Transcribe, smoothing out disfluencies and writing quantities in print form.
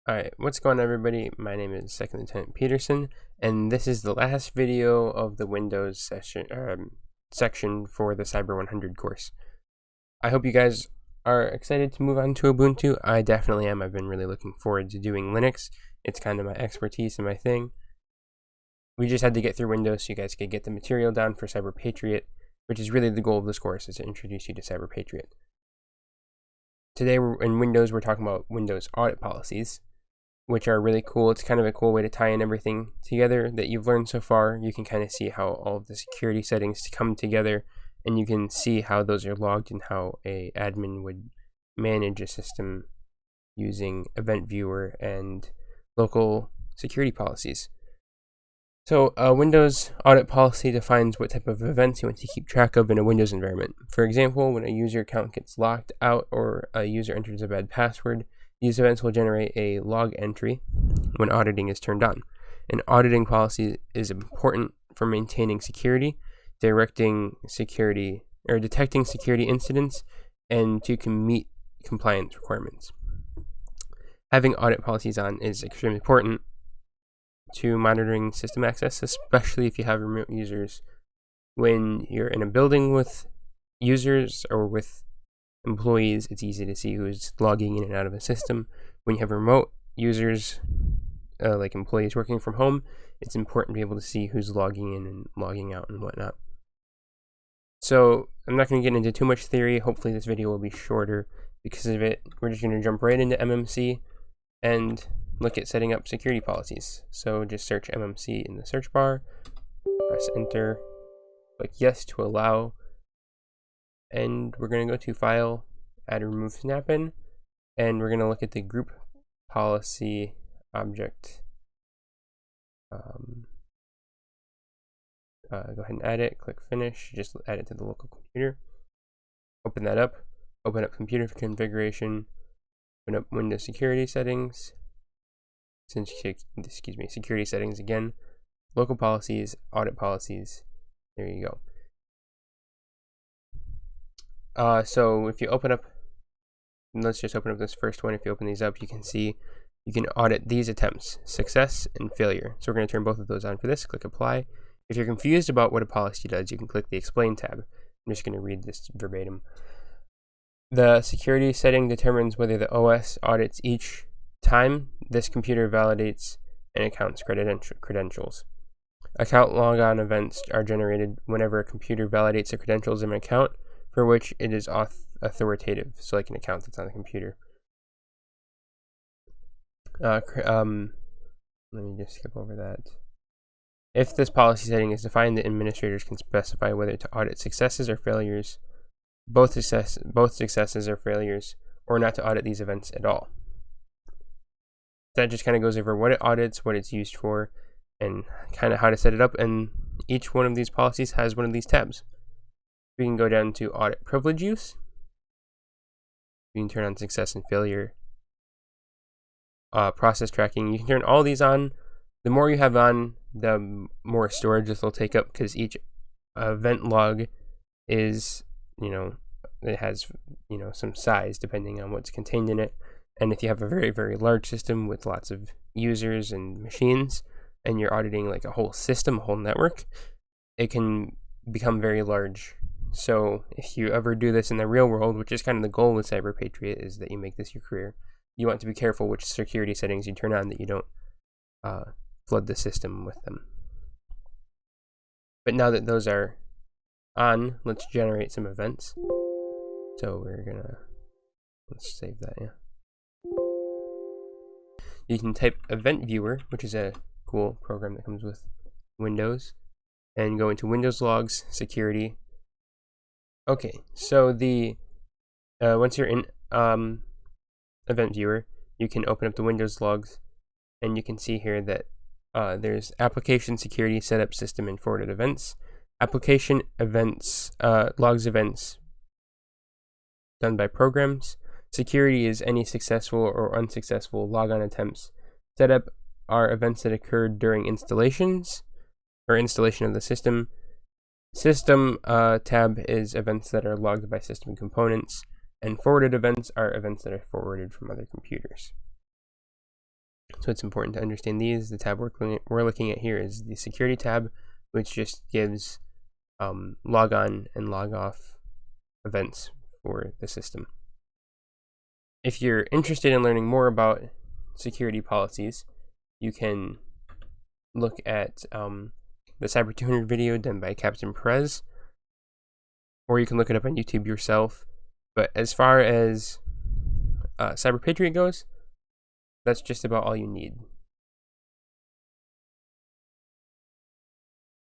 Alright, what's going on everybody? My name is Second Lieutenant Peterson, and this is the last video of the Windows section for the Cyber 100 course. I hope you guys are excited to move on to Ubuntu. I definitely am. I've been really looking forward to doing Linux. It's kind of my expertise and my thing. We just had to get through Windows so you guys could get the material down for Cyber Patriot, which is really the goal of this course, is to introduce you to Cyber Patriot. Today in Windows, we're talking about Windows audit policies, which are really cool. It's kind of a cool way to tie in everything together that you've learned so far. You can kind of see how all of the security settings come together, and you can see how those are logged and how a admin would manage a system using Event Viewer and local security policies. So a Windows audit policy defines what type of events you want to keep track of in a Windows environment. For example, when a user account gets locked out or a user enters a bad password, these events will generate a log entry when auditing is turned on. An auditing policy is important for maintaining security, detecting security incidents, and to meet compliance requirements. Having audit policies on is extremely important to monitoring system access, especially if you have remote users. When you're in a building with users or with employees, it's easy to see who's logging in and out of a system. When you have remote users, like employees working from home, it's important to be able to see who's logging in and logging out and whatnot. So I'm not going to get into too much theory. Hopefully this video will be shorter because of it. We're just going to jump right into MMC and look at setting up security policies. So just search MMC in the search bar, press enter, click yes to allow, and we're going to go to File, Add or Remove Snap-in, and we're going to look at the group policy object. Go ahead and add it, click Finish, just add it to the local computer. Open that up, open up Computer Configuration, open up Windows Security Settings, security settings again, local policies, audit policies, there you go. So if you open up, let's just open up this first one. If you open these up, you can see you can audit these attempts, success and failure. So we're going to turn both of those on for this. Click apply. If you're confused about what a policy does, you can click the explain tab. I'm just going to read this verbatim. The security setting determines whether the OS audits each time this computer validates an account's credentials. Account logon events are generated whenever a computer validates the credentials of an account for which it is authoritative, so like an account that's on the computer. Let me just skip over that. If this policy setting is defined, the administrators can specify whether to audit successes or failures, both successes or failures, or not to audit these events at all. That just kind of goes over what it audits, what it's used for, and kind of how to set it up. And each one of these policies has one of these tabs. We can go down to audit privilege use. We can turn on success and failure. Process tracking. You can turn all these on. The more you have on, the more storage this will take up, because each event log is, it has, some size depending on what's contained in it. And if you have a very, very large system with lots of users and machines, and you're auditing like a whole system, a whole network, it can become very large. So if you ever do this in the real world, which is kind of the goal with Cyber Patriot, is that you make this your career, you want to be careful which security settings you turn on, that you don't flood the system with them. But now that those are on, let's generate some events. So let's save that, yeah. You can type Event Viewer, which is a cool program that comes with Windows, and go into Windows Logs, Security. Okay, so once you're in Event Viewer, you can open up the Windows Logs, and you can see here that there's Application Security Setup System and Forwarded Events, Application Events, Logs Events done by programs. Security is any successful or unsuccessful logon attempts. Setup are events that occurred during installation of the system. System tab is events that are logged by system components, and forwarded events are events that are forwarded from other computers. So it's important to understand these. The tab we're looking at here is the security tab, which just gives log on and log off events for the system. If you're interested in learning more about security policies, you can look at the Cyber 200 video done by Captain Perez, or you can look it up on YouTube yourself. But as far as Cyber Patriot goes, that's just about all you need.